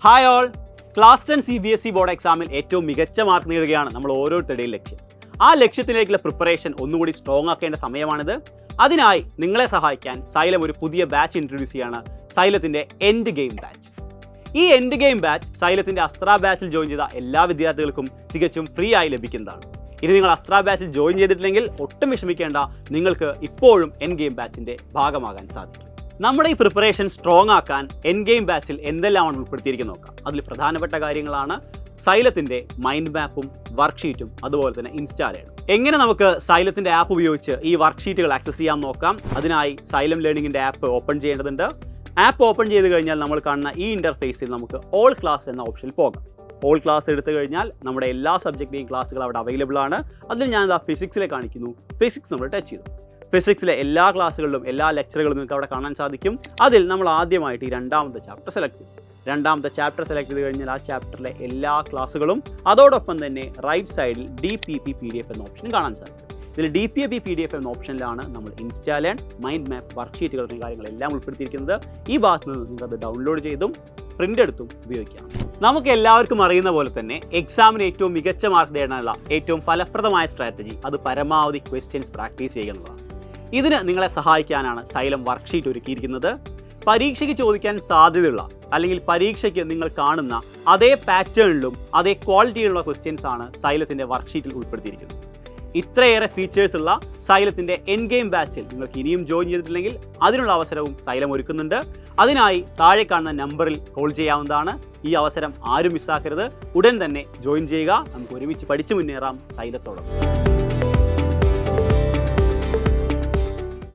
Hi all, class 10 CBSE board എക്സാമിൽ ഏറ്റവും മികച്ച മാർക്ക് നേടുകയാണ് നമ്മൾ ഓരോരുത്തരുടെയും ലക്ഷ്യം. ആ ലക്ഷ്യത്തിലേക്കുള്ള പ്രിപ്പറേഷൻ ഒന്നുകൂടി സ്ട്രോങ് ആക്കേണ്ട സമയമാണിത്. അതിനായി നിങ്ങളെ സഹായിക്കാൻ സൈലം ഒരു പുതിയ ബാച്ച് ഇൻട്രൊഡ്യൂസ് ചെയ്യാണ്, സൈലത്തിൻ്റെ എൻഡ് ഗെയിം ബാച്ച്. ഈ എൻഡ് ഗെയിം ബാച്ച് സൈലത്തിൻ്റെ അസ്ത്ര ബാച്ചിൽ ജോയിൻ ചെയ്ത എല്ലാ വിദ്യാർത്ഥികൾക്കും തികച്ചും ഫ്രീ ആയി ലഭിക്കുന്നതാണ്. ഇനി നിങ്ങൾ അസ്ത്ര ബാച്ചിൽ ജോയിൻ ചെയ്തിട്ടില്ലെങ്കിൽ ഒട്ടും വിഷമിക്കേണ്ട, നിങ്ങൾക്ക് ഇപ്പോഴും എൻഡ് ഗെയിം ബാച്ചിൻ്റെ ഭാഗമാകാൻ സാധിക്കും. നമ്മുടെ ഈ പ്രിപ്പറേഷൻ സ്ട്രോങ് ആക്കാൻ എൻഡ് ഗെയിം ബാച്ചിൽ എന്തെല്ലാമാണ് ഉൾപ്പെടുത്തിയിരിക്കുന്നത് നോക്കാം. അതിൽ പ്രധാനപ്പെട്ട കാര്യങ്ങളാണ് സൈലത്തിൻ്റെ മൈൻഡ് മാപ്പും വർക്ക്ഷീറ്റും അതുപോലെ തന്നെ ഇൻസ്റ്റാളേഡും. എങ്ങനെ നമുക്ക് സൈലത്തിൻ്റെ ആപ്പ് ഉപയോഗിച്ച് ഈ വർക്ക്ഷീറ്റുകൾ ആക്സസ് ചെയ്യാൻ നോക്കാം. അതിനായി സൈലം ലേണിംഗിൻ്റെ ആപ്പ് ഓപ്പൺ ചെയ്യേണ്ടതുണ്ട്. ആപ്പ് ഓപ്പൺ ചെയ്ത് കഴിഞ്ഞാൽ നമ്മൾ കാണുന്ന ഈ ഇൻ്റർഫേസിൽ നമുക്ക് ഓൾ ക്ലാസ് എന്ന ഓപ്ഷനിൽ പോകാം. ഓൾ ക്ലാസ് എടുത്തു കഴിഞ്ഞാൽ നമ്മുടെ എല്ലാ സബ്ജക്റ്റിൻ്റെയും ക്ലാസ്സുകൾ അവിടെ അവൈലബിൾ ആണ്. അതിൽ ഞാൻ ഫിസിക്സിലെ കാണിക്കുന്നു. ഫിസിക്സ് നമ്മൾ ടച്ച് ചെയ്തു. ഫിസിക്സിലെ എല്ലാ ക്ലാസ്സുകളിലും എല്ലാ ലെക്ചറുകളും നിങ്ങൾക്ക് അവിടെ കാണാൻ സാധിക്കും. അതിൽ നമ്മൾ ആദ്യമായിട്ട് ഈ രണ്ടാമത്തെ ചാപ്റ്റർ സെലക്ട് ചെയ്യും. രണ്ടാമത്തെ ചാപ്റ്റർ സെലക്ട് ചെയ്ത് കഴിഞ്ഞാൽ ആ ചാപ്റ്ററിലെ എല്ലാ ക്ലാസ്സുകളും അതോടൊപ്പം തന്നെ റൈറ്റ് സൈഡിൽ DPP PDF എന്ന ഓപ്ഷൻ കാണാൻ സാധിക്കും. ഇതിൽ DPP PDF എന്ന ഓപ്ഷനിലാണ് നമ്മൾ ഇൻസ്റ്റാൾ ആൻഡ് മൈൻഡ് മാപ്പ് വർക്ക്ഷീറ്റുകൾ തുടങ്ങിയ കാര്യങ്ങളെല്ലാം ഉൾപ്പെടുത്തിയിരിക്കുന്നത്. ഈ ഭാഗത്ത് നിന്ന് നിങ്ങൾക്ക് അത് ഡൗൺലോഡ് ചെയ്തും പ്രിൻ്റ് എടുത്തും ഉപയോഗിക്കാം. നമുക്ക് എല്ലാവർക്കും അറിയുന്ന പോലെ തന്നെ എക്സാമിന് ഏറ്റവും മികച്ച മാർക്ക് നേടാനുള്ള ഏറ്റവും ഫലപ്രദമായ സ്ട്രാറ്റജി അത് പരമാവധി ക്വസ്റ്റ്യൻസ് പ്രാക്ടീസ് ചെയ്യുന്നതാണ്. ഇതിന് നിങ്ങളെ സഹായിക്കാനാണ് സൈലം വർക്ക്ഷീറ്റ് ഒരുക്കിയിരിക്കുന്നത്. പരീക്ഷയ്ക്ക് ചോദിക്കാൻ സാധ്യതയുള്ള അല്ലെങ്കിൽ പരീക്ഷയ്ക്ക് നിങ്ങൾ കാണുന്ന അതേ പാറ്റേണിലും അതേ ക്വാളിറ്റിയിലുള്ള ക്വസ്റ്റ്യൻസ് ആണ് സൈലത്തിൻ്റെ വർക്ക്ഷീറ്റിൽ ഉൾപ്പെടുത്തിയിരിക്കുന്നത്. ഇത്രയേറെ ഫീച്ചേഴ്സ് ഉള്ള സൈലത്തിൻ്റെ എൻഡ് ഗെയിം ബാച്ചിൽ നിങ്ങൾക്ക് ഇനിയും ജോയിൻ ചെയ്തിട്ടില്ലെങ്കിൽ അതിനുള്ള അവസരവും സൈലം ഒരുക്കുന്നുണ്ട്. അതിനായി താഴെ കാണുന്ന നമ്പറിൽ കോൾ ചെയ്യാവുന്നതാണ്. ഈ അവസരം ആരും മിസ്സാക്കരുത്. ഉടൻ തന്നെ ജോയിൻ ചെയ്യുക. നമുക്ക് ഒരുമിച്ച് പഠിച്ചു മുന്നേറാം സൈലത്തോടൊപ്പം.